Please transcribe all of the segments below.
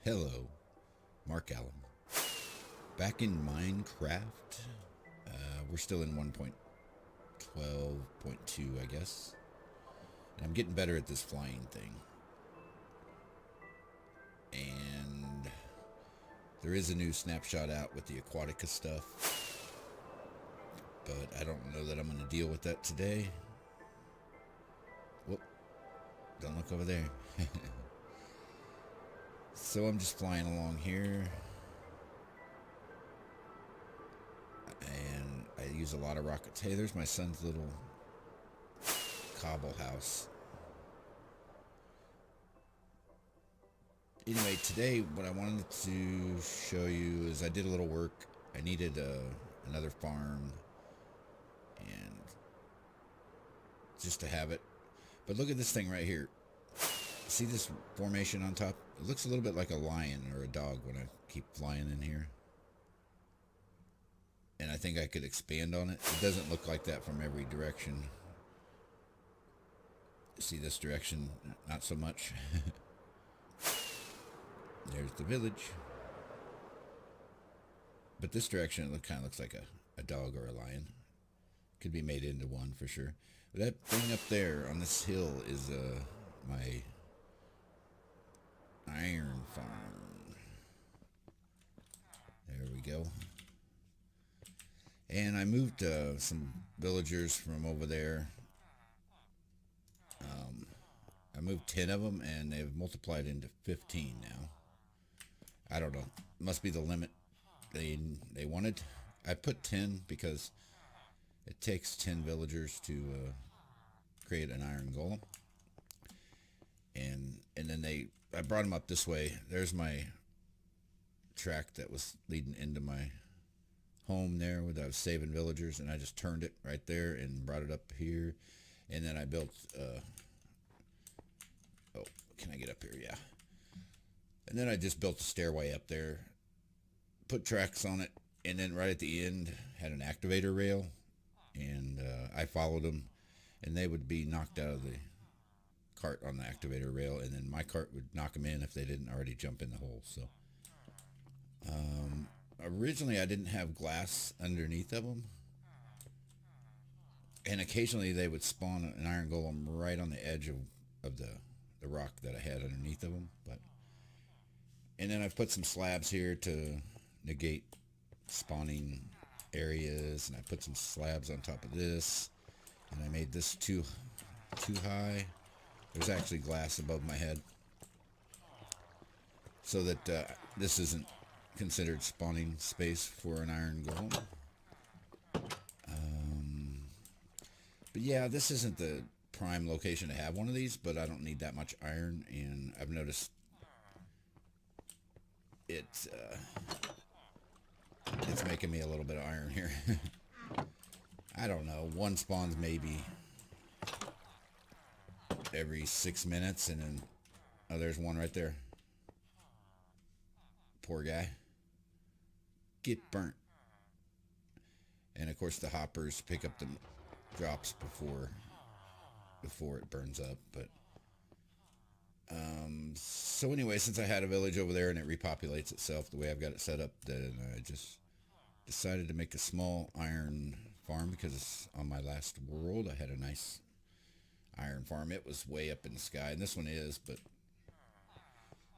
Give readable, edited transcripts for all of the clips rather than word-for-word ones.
Hello, Mark Allen. Back in Minecraft. We're still in 1.12.2, I guess. And I'm getting better at this flying thing. And there is a new snapshot out with the Aquatica stuff. But I don't know that I'm going to deal with that today. Whoop. Don't look over there. So I'm just flying along here. And I use a lot of rockets. Hey, there's my son's little cobble house. Anyway, today what I wanted to show you is I did a little work. I needed another farm and just to have it. But look at this thing right here. See this formation on top? It looks a little bit like a lion or a dog when I keep flying in here. And I think I could expand on it. It doesn't look like that from every direction. See this direction? Not so much. There's the village. But this direction, it kind of looks like a dog or a lion. Could be made into one for sure. But that thing up there on this hill is my iron farm. There we go. And I moved some villagers from over there. I moved 10 of them, and they've multiplied into 15 now. I don't know. Must be the limit they wanted. I put 10 because it takes 10 villagers to create an iron golem. And then I brought them up this way. There's my track that was leading into my home there where I was saving villagers, and I just turned it right there and brought it up here. And then I built oh, can I get up here? Yeah. And then I just built a stairway up there, put tracks on it, and then right at the end had an activator rail, and I followed them, and they would be knocked out of the cart on the activator rail, and then my cart would knock them in if they didn't already jump in the hole. So originally I didn't have glass underneath of them, and occasionally they would spawn an iron golem right on the edge of the rock that I had underneath of them. And then I've put some slabs here to negate spawning areas, and I put some slabs on top of this, and I made this too high. There's actually glass above my head, so that this isn't considered spawning space for an iron golem. But yeah, this isn't the prime location to have one of these, but I don't need that much iron, and I've noticed it's making me a little bit of iron here. I don't know, one spawns maybe every 6 minutes, and then oh, there's one right there. Poor guy. Get burnt. And of course the hoppers pick up the drops before it burns up. But so anyway, since I had a village over there and it repopulates itself the way I've got it set up, then I just decided to make a small iron farm, because on my last world I had a nice iron farm. It was way up in the sky, and this one is, but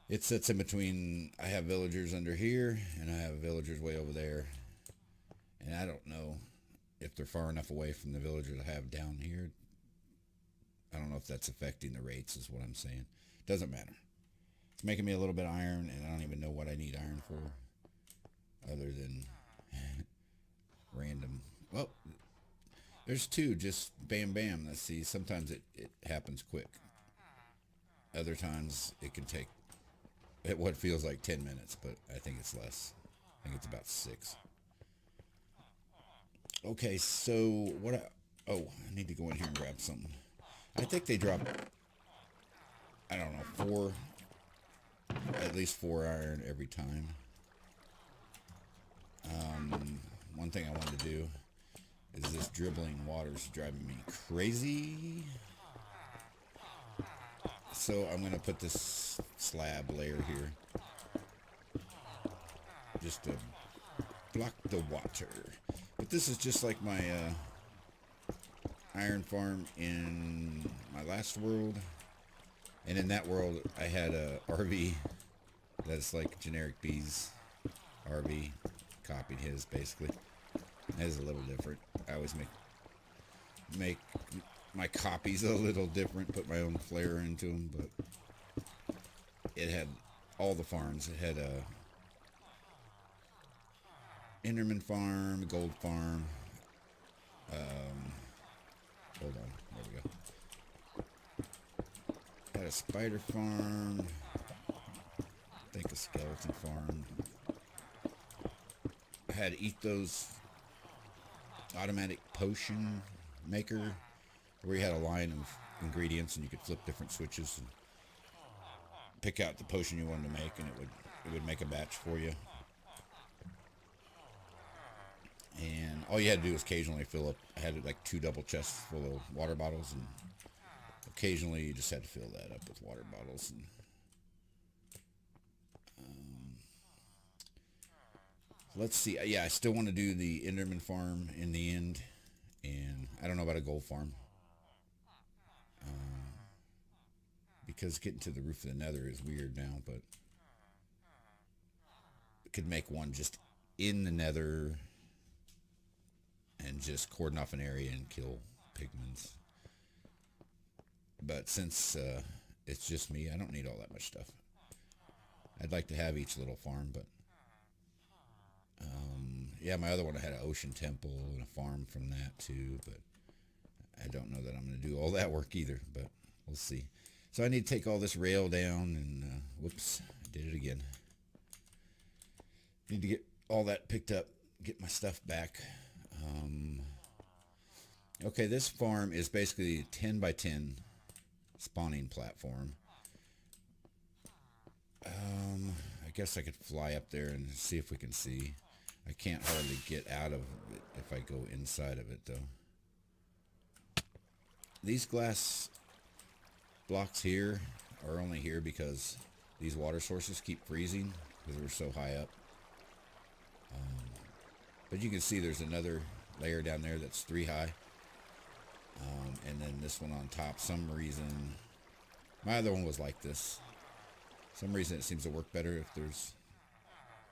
it sits in between. I have villagers under here, and I have villagers way over there, and I don't know if they're far enough away from the villagers I have down here. I don't know if that's affecting the rates, is what I'm saying. Doesn't matter. It's making me a little bit of iron, and I don't even know what I need iron for, other than random. Well, there's two, just bam bam. Let's see, sometimes it happens quick. Other times it can take what feels like 10 minutes, but I think it's less. I think it's about 6. Okay, so I need to go in here and grab something. I think they drop, I don't know, at least 4 iron every time. One thing I wanted to do is this dribbling water's driving me crazy. So I'm going to put this slab layer here just to block the water. But this is just like my iron farm in my last world. And in that world, I had a RV that's like generic B's RV. Copied his, basically. That is a little different. I always make my copies a little different, put my own flair into them, but it had all the farms. It had a Enderman farm, gold farm, hold on, there we go. Had a spider farm, I think a skeleton farm. I had Ethos automatic potion maker, where you had a line of ingredients and you could flip different switches and pick out the potion you wanted to make, and it would make a batch for you. And all you had to do was occasionally fill up. I had like 2 double chests full of water bottles, and occasionally you just had to fill that up with water bottles. And let's see. Yeah, I still want to do the Enderman farm in the end, and I don't know about a gold farm. Because getting to the roof of the nether is weird now, but I could make one just in the nether and just cordon off an area and kill pigments. But since it's just me, I don't need all that much stuff. I'd like to have each little farm, but yeah, my other one, I had an ocean temple and a farm from that too, but I don't know that I'm going to do all that work either, but we'll see. So I need to take all this rail down, and whoops, I did it again. Need to get all that picked up, get my stuff back. Okay, this farm is basically a 10 by 10 spawning platform. I guess I could fly up there and see if we can see. I can't hardly get out of it if I go inside of it, though. These glass blocks here are only here because these water sources keep freezing because we're so high up. But you can see there's another layer down there that's 3 high. And then this one on top, some reason, my other one was like this. Some reason it seems to work better if there's,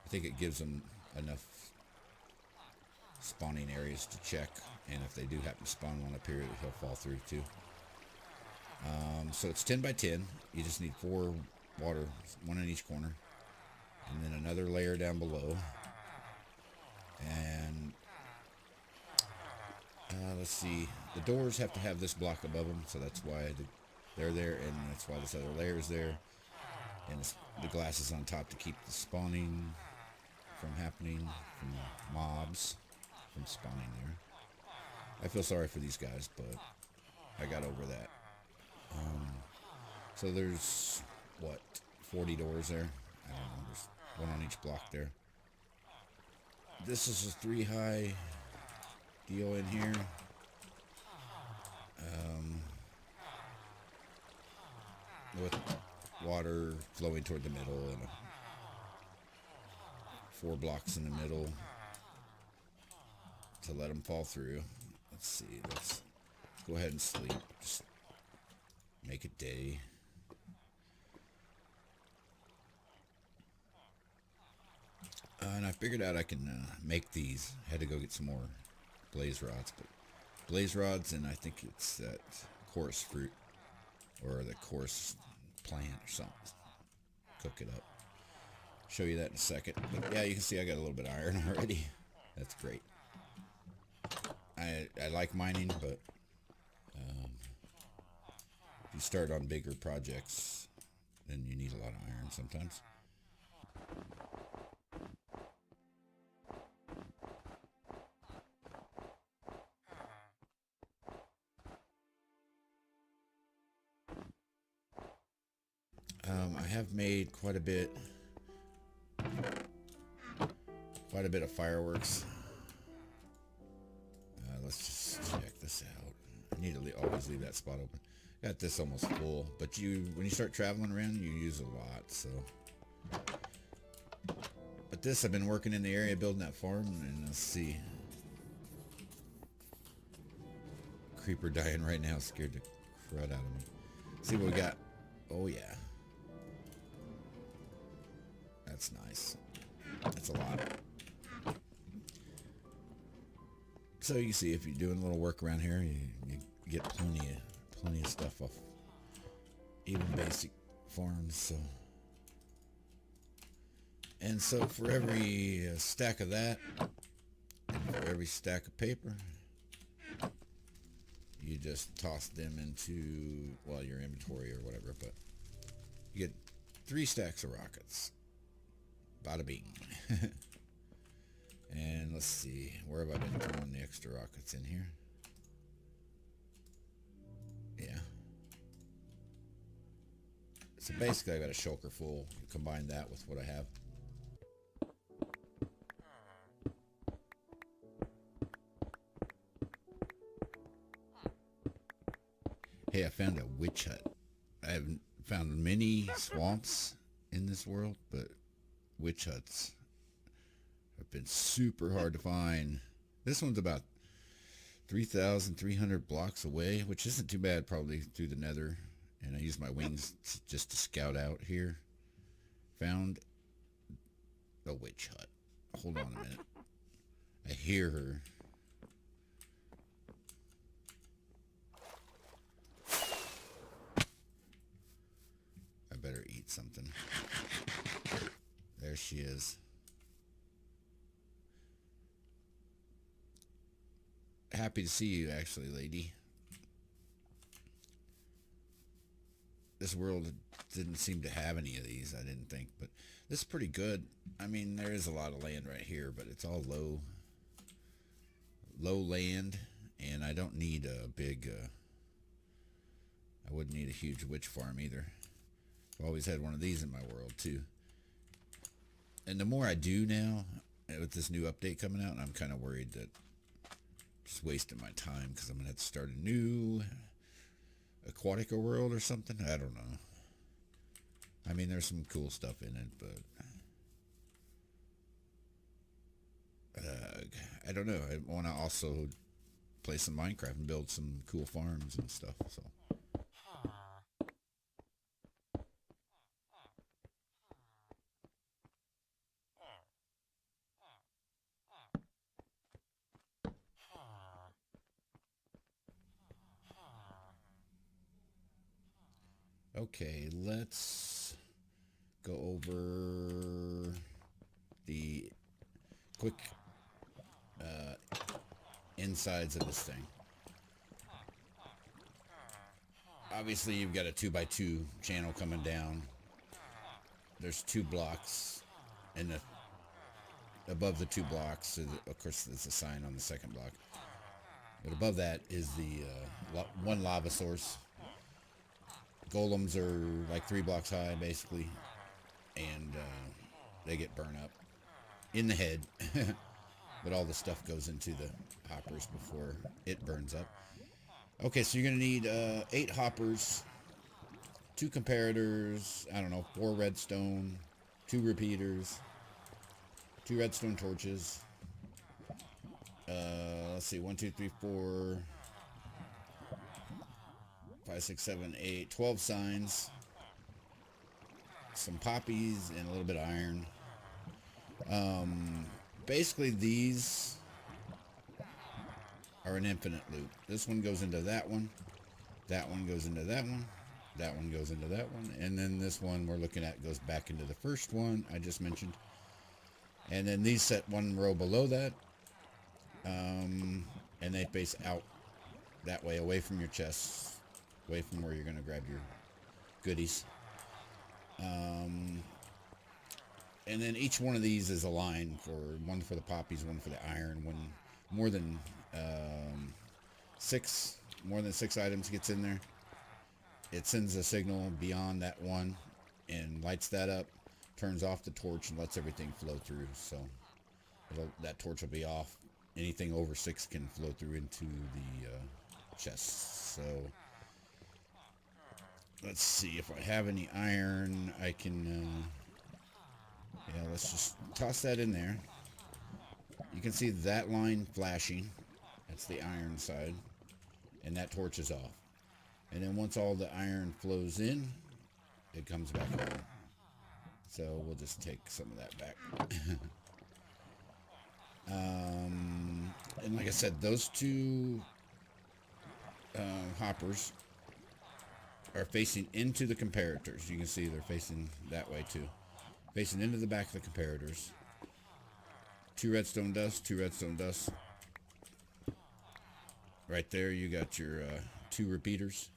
I think it gives them enough spawning areas to check, and if they do happen to spawn one up here, he'll fall through too. So it's 10 by 10. You just need 4 water, 1 in each corner, and then another layer down below. And let's see, the doors have to have this block above them, so that's why they're there, and that's why this other layer is there. And the glass is on top to keep the spawning from happening, from mobs from spawning there. I feel sorry for these guys, but I got over that. So there's, what, 40 doors there? I don't know, there's 1 on each block there. This is a 3 high deal in here. With water flowing toward the middle and 4 blocks in the middle to let them fall through. Let's see, let's go ahead and sleep. Just make it day. And I figured out I can make these. I had to go get some more blaze rods, but blaze rods, and I think it's that chorus fruit or the chorus plant or something. Cook it up. Show you that in a second. But yeah, you can see I got a little bit of iron already. That's great. I like mining, but if you start on bigger projects, then you need a lot of iron sometimes. I have made quite a bit of fireworks. Let's just check this out. I need to always leave that spot open. Got this almost full, but when you start traveling around, you use a lot. So, but But this, I've been working in the area building that farm, and let's see. Creeper dying right now, scared the crud out of me. See what we got. Oh yeah. That's nice. That's a lot. So you see, if you're doing a little work around here, you get plenty of stuff off even basic farms. So, and so for every stack of that, and for every stack of paper, you just toss them into, well, your inventory or whatever. But you get 3 stacks of rockets. Bada bing. And let's see, where have I been throwing the extra rockets in here? Yeah. So basically I got a shulker full. Combine that with what I have. Hey, I found a witch hut. I haven't found many swamps in this world, but witch huts have been super hard to find. This one's about 3,300 blocks away, which isn't too bad, probably through the nether. And I used my wings just to scout out here. Found the witch hut. Hold on a minute. I hear her. I better eat something. There she is. Happy to see you, actually, lady. This world didn't seem to have any of these, I didn't think, but this is pretty good. I mean, there is a lot of land right here, but it's all low land, and I don't need a big, I wouldn't need a huge witch farm either. I've always had one of these in my world, too. And the more I do now, with this new update coming out, I'm kind of worried that just wasting my time because I'm going to have to start a new Aquatica world or something. I don't know. I mean, there's some cool stuff in it, but I don't know. I want to also play some Minecraft and build some cool farms and stuff. So. Okay, let's go over the quick insides of this thing. Obviously, you've got a 2x2 channel coming down. There's 2 blocks, and above the 2 blocks, of course, there's a sign on the second block. But above that is the one lava source. Golems are like 3 blocks high, basically, and they get burned up in the head. But all the stuff goes into the hoppers before it burns up. Okay, so you're going to need 8 hoppers, 2 comparators, I don't know, 4 redstone, 2 repeaters, 2 redstone torches. Let's see, 1, 2, 3, 4, 5, 6, 7, 8, 12 signs, some poppies, and a little bit of iron. Basically, these are an infinite loop. This one goes into that one. That one goes into that one. That one goes into that one. And then this one we're looking at goes back into the first one I just mentioned. And then these set 1 row below that. And they face out that way, away from your chests, away from where you're going to grab your goodies. And then each one of these is a line for one for the poppies, one for the iron. When more than 6 items gets in there, it sends a signal beyond that one and lights that up, turns off the torch, and lets everything flow through. So that torch will be off. Anything over 6 can flow through into the chests. So let's see if I have any iron. I can Yeah, let's just toss that in there. You can see that line flashing. That's the iron side. And that torch is off. And then once all the iron flows in, it comes back on. So we'll just take some of that back. And like I said, those two hoppers are facing into the comparators. You can see they're facing that way too. Facing into the back of the comparators. 2 redstone dust, 2 redstone dust. Right there you got your 2 repeaters.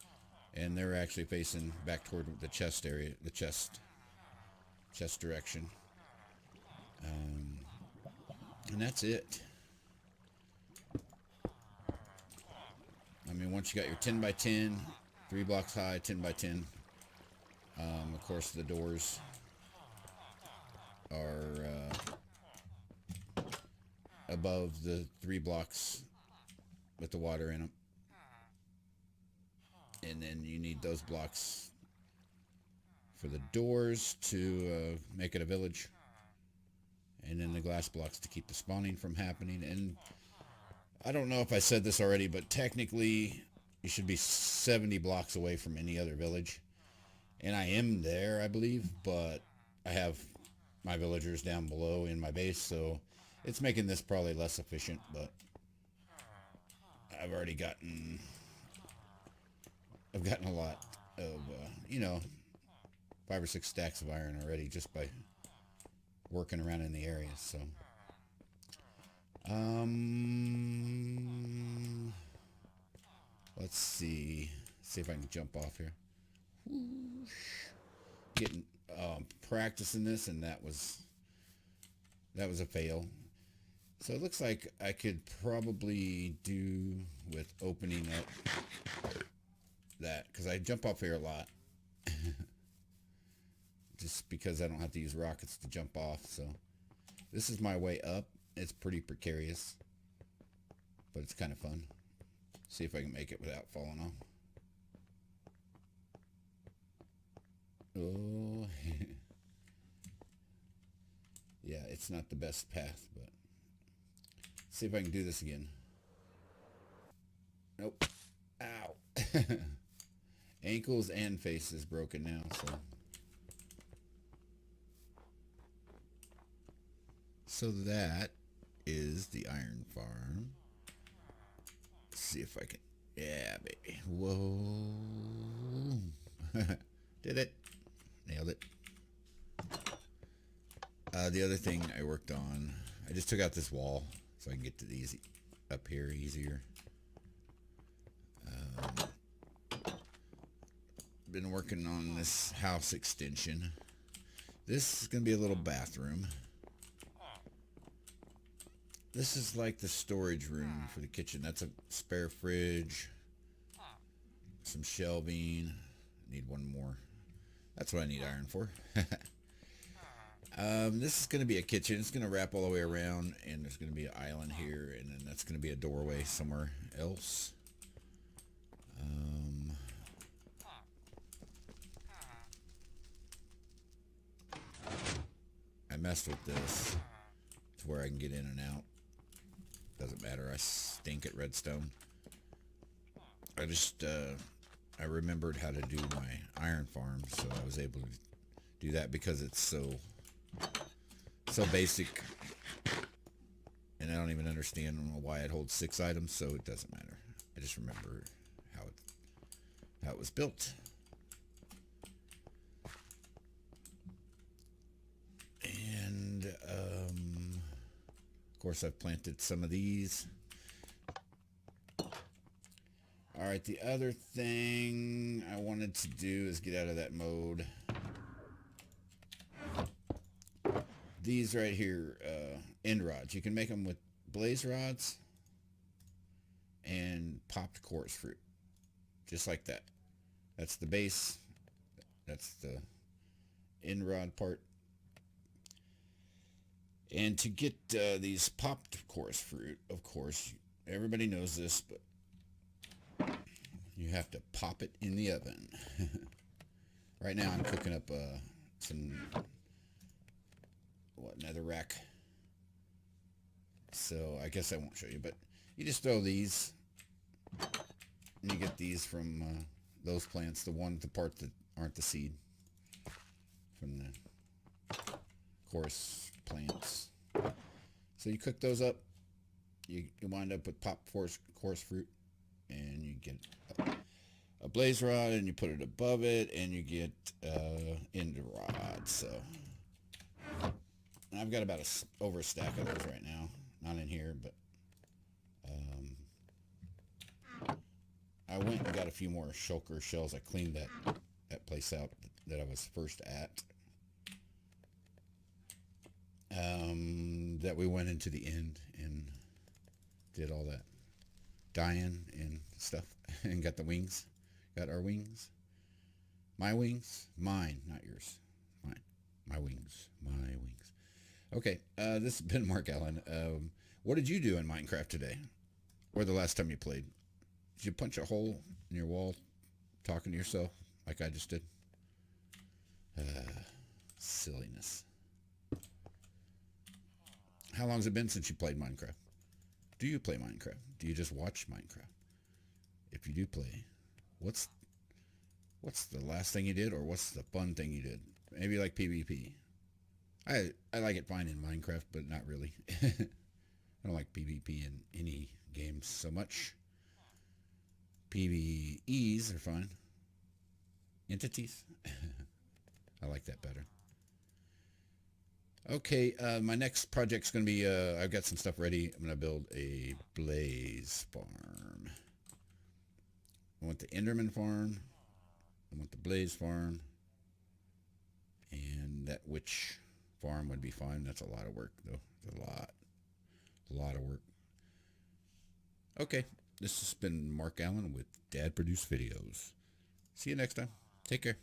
And they're actually facing back toward the chest area, the chest direction. And that's it. I mean, once you got your 10 by 10, 3 blocks high, 10 by 10. Of course, the doors are above the 3 blocks with the water in them. And then you need those blocks for the doors to make it a village. And then the glass blocks to keep the spawning from happening. And I don't know if I said this already, but technically you should be 70 blocks away from any other village. And I am there, I believe, but I have my villagers down below in my base, so it's making this probably less efficient, but I've gotten a lot of, 5 or 6 stacks of iron already just by working around in the area, so. Let's see. See if I can jump off here. Getting, practicing this, and that was a fail. So it looks like I could probably do with opening up that, because I jump off here a lot. Just because I don't have to use rockets to jump off, so. This is my way up. It's pretty precarious, but it's kind of fun. See if I can make it without falling off. Oh. Yeah, it's not the best path, but see if I can do this again. Nope. Ow. Ankles and face is broken now, so. So that is the iron farm. Let's see if I can. Yeah, baby. Whoa. Did it. Nailed it. The other thing I worked on, I just took out this wall so I can get to these up here easier. Been working on this house extension. This is going to be a little bathroom. This is like the storage room for the kitchen. That's a spare fridge. Some shelving. I need one more. That's what I need iron for. This is going to be a kitchen. It's going to wrap all the way around, and there's going to be an island here, and then that's going to be a doorway somewhere else. I messed with this to where I can get in and out. Doesn't matter. I stink at redstone. I just I remembered how to do my iron farm, so I was able to do that because it's so basic, and I don't even understand why it holds 6 items, so it doesn't matter. I just remember how it was built. And of course I've planted some of these. Alright, the other thing I wanted to do is get out of that mode. These right here, end rods. You can make them with blaze rods and popped quartz fruit. Just like that. That's the base. That's the end rod part. And to get these popped quartz fruit, of course, everybody knows this, but you have to pop it in the oven. Right now I'm cooking up some nether rack. So I guess I won't show you, but you just throw these, and you get these from those plants, the part that aren't the seed, from the coarse plants. So you cook those up, you wind up with pop coarse fruit, and you get a blaze rod, and you put it above it, and you get ender rod. So I've got about over a stack of those right now. Not in here, but I went and got a few more shulker shells. I cleaned that place out that I was first at. That we went into the end and did all that dyeing and stuff and got the wings. Got our wings. My wings? Mine, not yours. Mine. My wings. My wings. Okay, this has been Mark Allen. What did you do in Minecraft today? Or the last time you played? Did you punch a hole in your wall talking to yourself like I just did? Silliness. How long has it been since you played Minecraft? Do you play Minecraft? Do you just watch Minecraft? If you do play, what's the last thing you did, or what's the fun thing you did? Maybe like PvP. I like it fine in Minecraft, but not really. I don't like PvP in any games so much. PvEs are fine. Entities. I like that better. Okay, my next project's going to be, I've got some stuff ready. I'm going to build a blaze farm. I want the Enderman farm. I want the blaze farm. And that witch farm would be fine. That's a lot of work, though. It's a lot of work. Okay, this has been Mark Allen with Dad Produced Videos. See you next time. Take care.